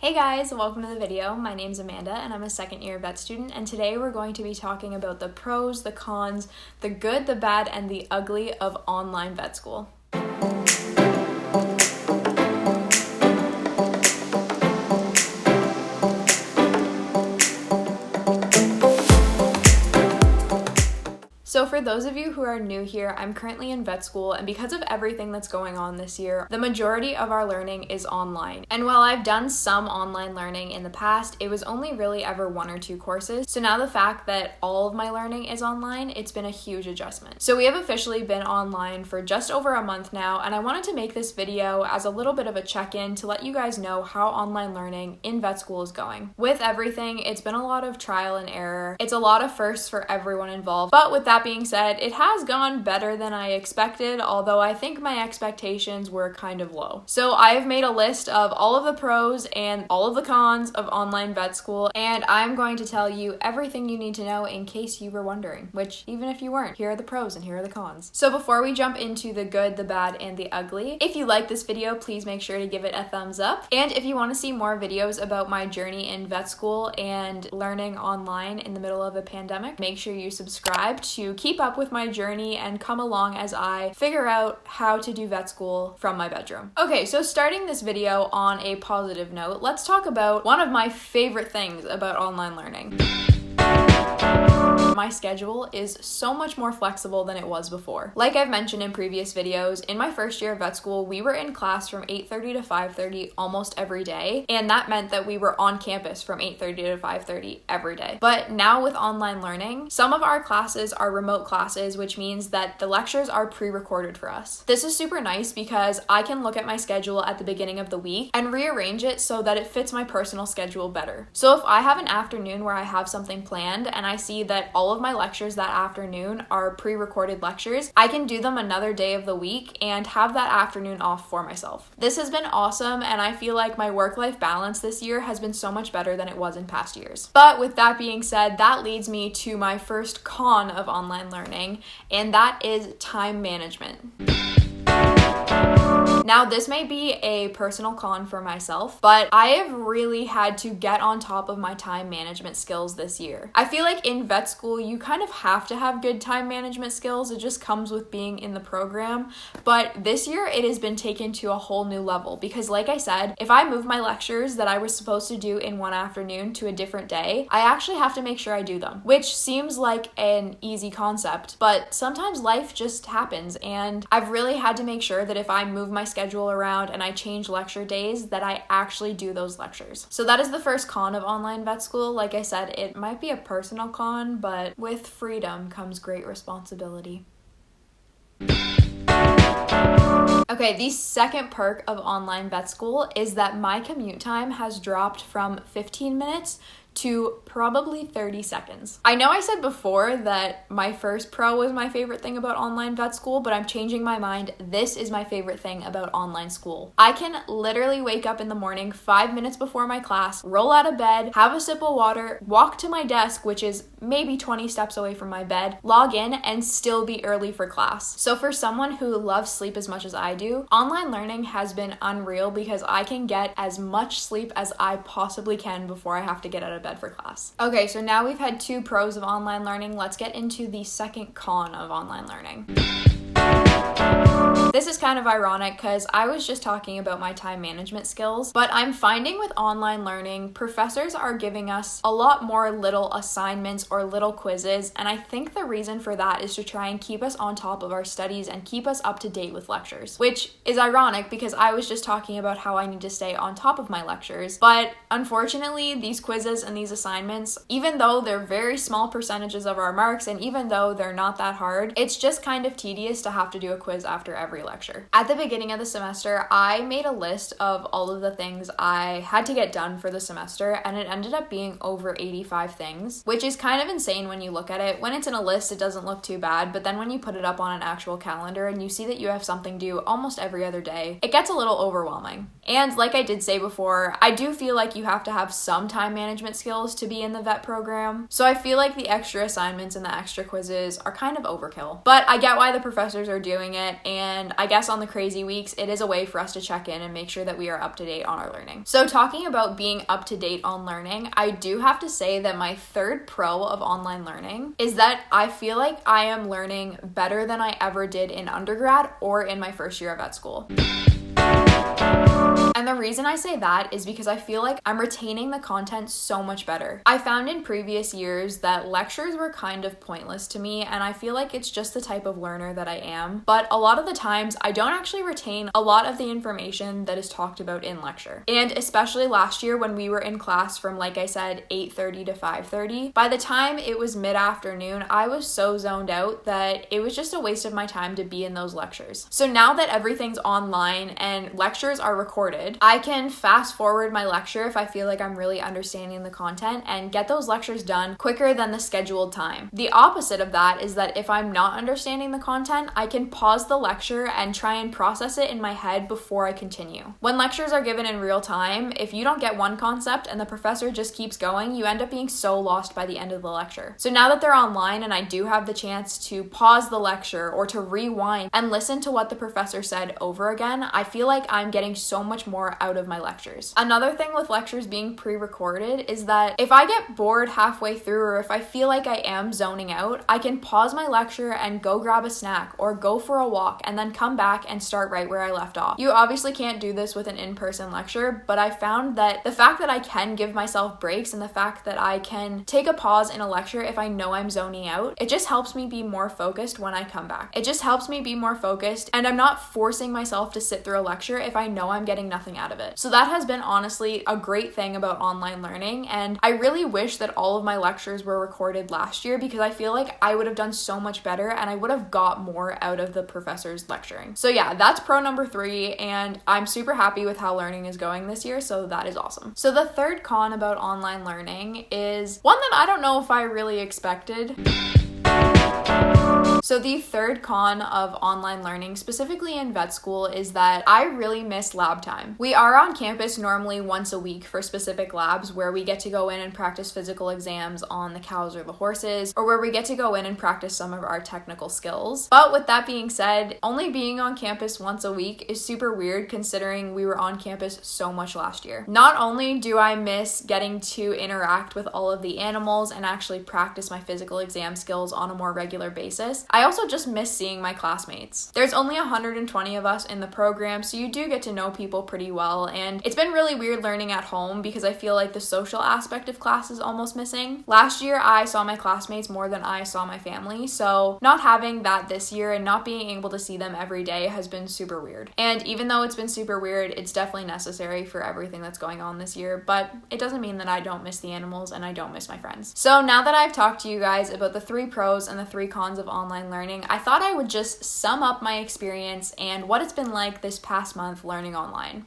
Hey guys, welcome to the video. My name's Amanda and I'm a second year vet student, and today we're going to be talking about the pros, the cons, the good, the bad, and the ugly of online vet school. So for those of you who are new here, I'm currently in vet school, and because of everything that's going on this year, the majority of our learning is online. And while I've done some online learning in the past, it was only really ever 1 or 2 courses. So now the fact that all of my learning is online, it's been a huge adjustment. So we have officially been online for just over a month now, and I wanted to make this video as a little bit of a check-in to let you guys know how online learning in vet school is going. With everything, it's been a lot of trial and error. It's a lot of firsts for everyone involved, but with that being said, it has gone better than I expected, although I think my expectations were kind of low. So I have made a list of all of the pros and all of the cons of online vet school, and I'm going to tell you everything you need to know in case you were wondering, which even if you weren't, here are the pros and here are the cons. So before we jump into the good, the bad, and the ugly, if you like this video, please make sure to give it a thumbs up. And if you want to see more videos about my journey in vet school and learning online in the middle of a pandemic, make sure you subscribe to keep up with my journey and come along as I figure out how to do vet school from my bedroom. Okay, so starting this video on a positive note, let's talk about one of my favorite things about online learning. My schedule is so much more flexible than it was before. Like I've mentioned in previous videos, in my first year of vet school, we were in class from 8:30 to 5:30 almost every day, and that meant that we were on campus from 8:30 to 5:30 every day. But now with online learning, some of our classes are remote classes, which means that the lectures are pre-recorded for us. This is super nice because I can look at my schedule at the beginning of the week and rearrange it so that it fits my personal schedule better. So if I have an afternoon where I have something planned and I see that all of my lectures that afternoon are pre-recorded lectures, I can do them another day of the week and have that afternoon off for myself. This has been awesome, and I feel like my work-life balance this year has been so much better than it was in past years. But with that being said, that leads me to my first con of online learning, and that is time management. Now, this may be a personal con for myself, but I have really had to get on top of my time management skills this year. I feel like in vet school, you kind of have to have good time management skills. It just comes with being in the program. But this year, it has been taken to a whole new level because, like I said, if I move my lectures that I was supposed to do in one afternoon to a different day, I actually have to make sure I do them, which seems like an easy concept, but sometimes life just happens, and I've really had to make sure that if I move my schedule around and I change lecture days, that I actually do those lectures. So that is the first con of online vet school. Like I said, it might be a personal con, but with freedom comes great responsibility. Okay, the second perk of online vet school is that my commute time has dropped from 15 minutes to probably 30 seconds. I know I said before that my first pro was my favorite thing about online vet school, but I'm changing my mind. This is my favorite thing about online school. I can literally wake up in the morning 5 minutes before my class, roll out of bed, have a sip of water, walk to my desk, which is maybe 20 steps away from my bed, log in, and still be early for class. So for someone who loves sleep as much as I do, online learning has been unreal because I can get as much sleep as I possibly can before I have to get out of bed for class. Okay, so now we've had 2 pros of online learning. Let's get into the second con of online learning. This is kind of ironic because I was just talking about my time management skills, but I'm finding with online learning, professors are giving us a lot more little assignments or little quizzes, and I think the reason for that is to try and keep us on top of our studies and keep us up to date with lectures, which is ironic because I was just talking about how I need to stay on top of my lectures, but unfortunately, these quizzes and these assignments, even though they're very small percentages of our marks and even though they're not that hard, it's just kind of tedious to have to do a quiz after every lecture. At the beginning of the semester, I made a list of all of the things I had to get done for the semester, and it ended up being over 85 things, which is kind of insane when you look at it. When it's in a list, it doesn't look too bad, but then when you put it up on an actual calendar and you see that you have something due almost every other day, it gets a little overwhelming. And like I did say before, I do feel like you have to have some time management skills to be in the vet program, so I feel like the extra assignments and the extra quizzes are kind of overkill. But I get why the professors are doing it, and and I guess on the crazy weeks, it is a way for us to check in and make sure that we are up to date on our learning. So talking about being up to date on learning, I do have to say that my third pro of online learning is that I feel like I am learning better than I ever did in undergrad or in my first year of vet school. And the reason I say that is because I feel like I'm retaining the content so much better. I found in previous years that lectures were kind of pointless to me, and I feel like it's just the type of learner that I am. But a lot of the times, I don't actually retain a lot of the information that is talked about in lecture. And especially last year when we were in class from, like I said, 8:30 to 5:30, by the time it was mid-afternoon, I was so zoned out that it was just a waste of my time to be in those lectures. So now that everything's online and lectures are recorded, I can fast forward my lecture if I feel like I'm really understanding the content and get those lectures done quicker than the scheduled time. The opposite of that is that if I'm not understanding the content, I can pause the lecture and try and process it in my head before I continue. When lectures are given in real time, if you don't get one concept and the professor just keeps going, you end up being so lost by the end of the lecture. So now that they're online and I do have the chance to pause the lecture or to rewind and listen to what the professor said over again, I feel like I'm getting so much more out of my lectures. Another thing with lectures being pre-recorded is that if I get bored halfway through or if I feel like I am zoning out, I can pause my lecture and go grab a snack or go for a walk and then come back and start right where I left off. You obviously can't do this with an in-person lecture, but I found that the fact that I can give myself breaks and the fact that I can take a pause in a lecture if I know I'm zoning out, it just helps me be more focused when I come back. It just helps me be more focused, and I'm not forcing myself to sit through a lecture if I know I'm getting nothing out of it. So that has been honestly a great thing about online learning, and I really wish that all of my lectures were recorded last year because I feel like I would have done so much better and I would have got more out of the professor's lecturing. So yeah, that's pro number 3, and I'm super happy with how learning is going this year, so that is awesome. So the third con about online learning is one that I don't know if I really expected. So the third con of online learning, specifically in vet school, is that I really miss lab time. We are on campus normally once a week for specific labs where we get to go in and practice physical exams on the cows or the horses, or where we get to go in and practice some of our technical skills. But with that being said, only being on campus once a week is super weird considering we were on campus so much last year. Not only do I miss getting to interact with all of the animals and actually practice my physical exam skills on a more regular basis, I also just miss seeing my classmates. There's only 120 of us in the program, so you do get to know people pretty well, and it's been really weird learning at home because I feel like the social aspect of class is almost missing. Last year, I saw my classmates more than I saw my family, so not having that this year and not being able to see them every day has been super weird. And even though it's been super weird, it's definitely necessary for everything that's going on this year, but it doesn't mean that I don't miss the animals and I don't miss my friends. So now that I've talked to you guys about the 3 pros and the 3 cons of online learning, I thought I would just sum up my experience and what it's been like this past month learning online.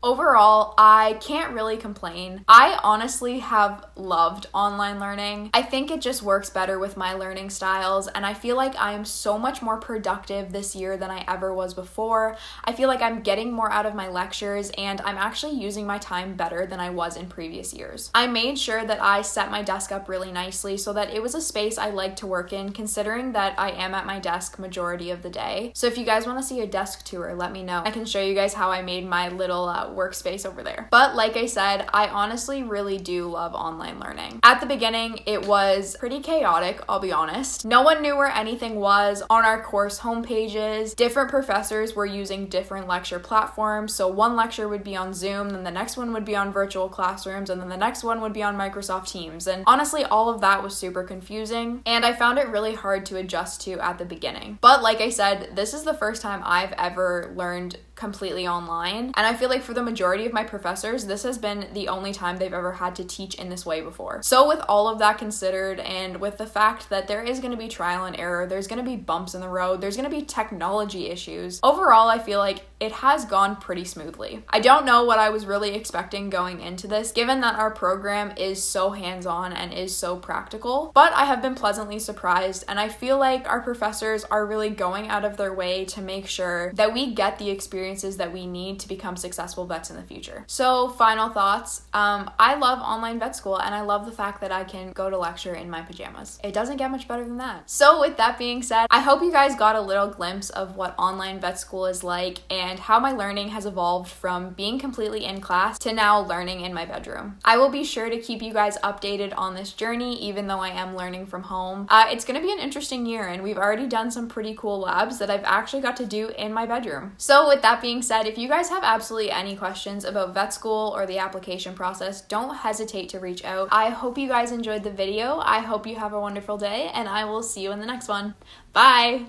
Overall, I can't really complain. I honestly have loved online learning. I think it just works better with my learning styles, and I feel like I am so much more productive this year than I ever was before. I feel like I'm getting more out of my lectures, and I'm actually using my time better than I was in previous years. I made sure that I set my desk up really nicely so that it was a space I like to work in, considering that I am at my desk majority of the day. So if you guys want to see a desk tour, let me know. I can show you guys how I made my little workspace over there. But like I said, I honestly really do love online learning. At the beginning, it was pretty chaotic, I'll be honest. No one knew where anything was on our course homepages. Different professors were using different lecture platforms. So one lecture would be on Zoom, then the next one would be on virtual classrooms, and then the next one would be on Microsoft Teams. And honestly, all of that was super confusing, and I found it really hard to adjust to at the beginning. But like I said, this is the first time I've ever learned completely online, and I feel like for the majority of my professors, this has been the only time they've ever had to teach in this way before. So with all of that considered, and with the fact that there is going to be trial and error, there's going to be bumps in the road, there's going to be technology issues, overall I feel like it has gone pretty smoothly. I don't know what I was really expecting going into this, given that our program is so hands-on and is so practical, but I have been pleasantly surprised, and I feel like our professors are really going out of their way to make sure that we get the experience experiences that we need to become successful vets in the future. So final thoughts. I love online vet school, and I love the fact that I can go to lecture in my pajamas. It doesn't get much better than that. So with that being said, I hope you guys got a little glimpse of what online vet school is like and how my learning has evolved from being completely in class to now learning in my bedroom. I will be sure to keep you guys updated on this journey, even though I am learning from home. It's going to be an interesting year, and we've already done some pretty cool labs that I've actually got to do in my bedroom. So with that being said, if you guys have absolutely any questions about vet school or the application process, don't hesitate to reach out. I hope you guys enjoyed the video. I hope you have a wonderful day, and I will see you in the next one. Bye!